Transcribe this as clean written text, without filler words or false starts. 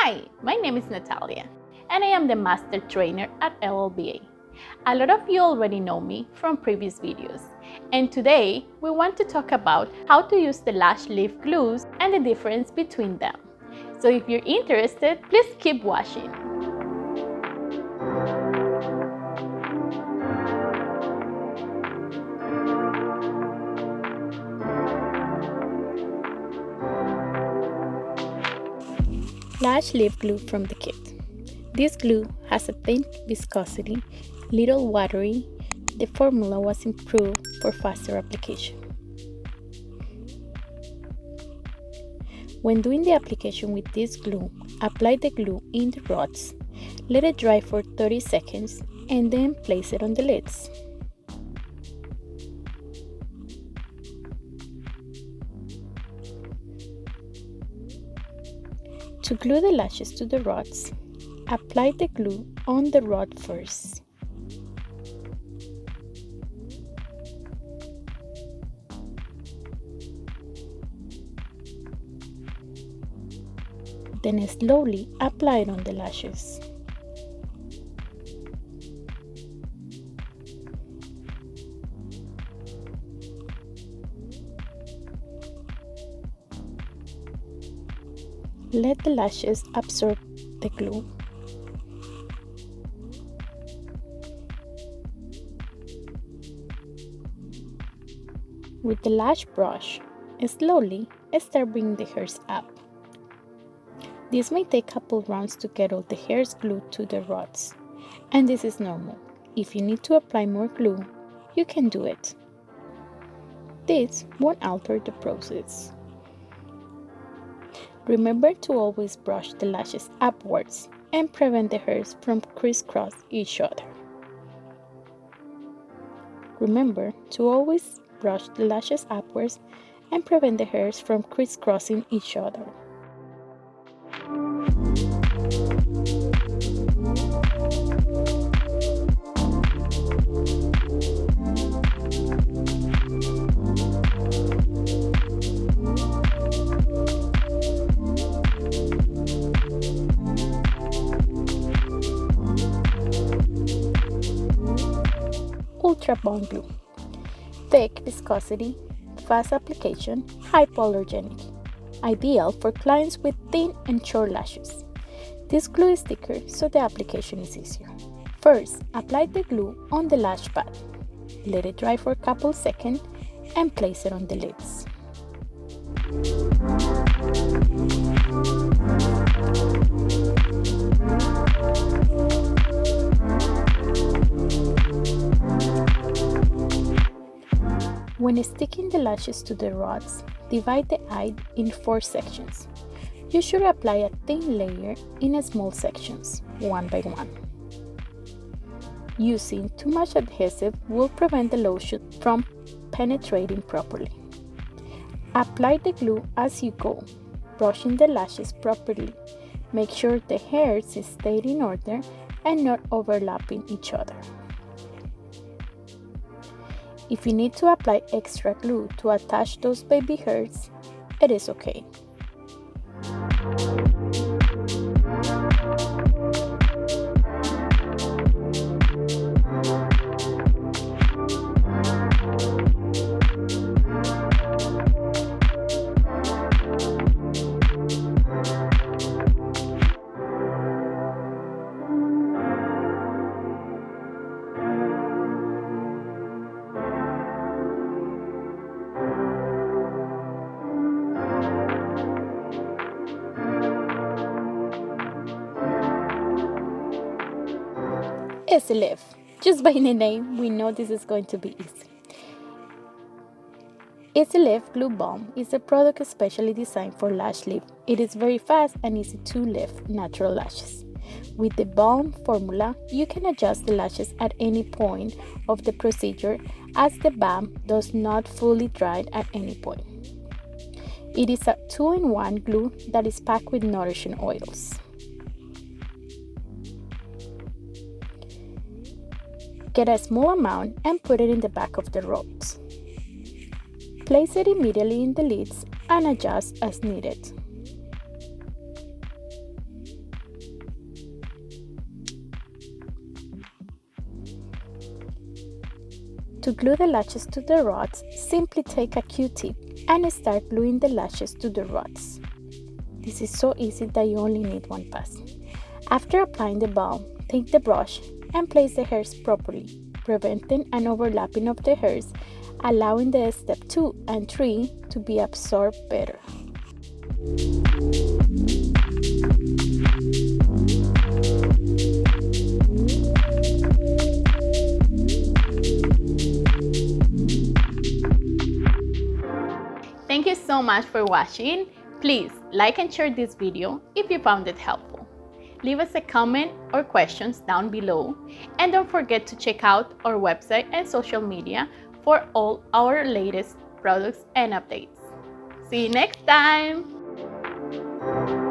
Hi, my name is Natalia, and I am the Master Trainer at LLBA. A lot of you already know me from previous videos, and today we want to talk about how to use the Lash Lift glues and the difference between them. So if you're interested, please keep watching. Lash Lift glue from the kit. This glue has a thin viscosity, little watery. The formula was improved for faster application. When doing the application with this glue, apply the glue in the rods, let it dry for 30 seconds, and then place it on the lids. To glue the lashes to the rods, apply the glue on the rod first. Then slowly apply it on the lashes. Let the lashes absorb the glue. With the lash brush, slowly start bringing the hairs up. This may take a couple rounds to get all the hairs glued to the rods, and this is normal. If you need to apply more glue, you can do it. This won't alter the process. Remember to always brush the lashes upwards and prevent the hairs from crisscross each other. Remember to always brush the lashes upwards and prevent the hairs from crisscrossing each other. Ultra Balm glue. Thick viscosity, fast application, hypoallergenic. Ideal for clients with thin and short lashes. This glue is thicker, so the application is easier. First, apply the glue on the lash pad. Let it dry for a couple seconds and place it on the lids. When sticking the lashes to the rods, divide the eye in 4 sections. You should apply a thin layer in small sections, one by one. Using too much adhesive will prevent the lotion from penetrating properly. Apply the glue as you go, brushing the lashes properly. Make sure the hairs stay in order and not overlapping each other. If you need to apply extra glue to attach those baby hairs, it is okay. Eazy Lift. Just by the name, we know this is going to be easy. Eazy Lift Glue Balm is a product specially designed for lash lift. It is very fast and easy to lift natural lashes. With the Balm formula, you can adjust the lashes at any point of the procedure, as the balm does not fully dry at any point. It is a 2-in-1 glue that is packed with nourishing oils. Get a small amount and put it in the back of the rods. Place it immediately in the lids and adjust as needed. To glue the lashes to the rods, simply take a Q-tip and start gluing the lashes to the rods. This is so easy that you only need one pass. After applying the balm, take the brush and place the hairs properly, preventing an overlapping of the hairs, allowing the step 2 and 3 to be absorbed better. Thank you so much for watching. Please like and share this video if you found it helpful. Leave us a comment or questions down below, and don't forget to check out our website and social media for all our latest products and updates. See you next time!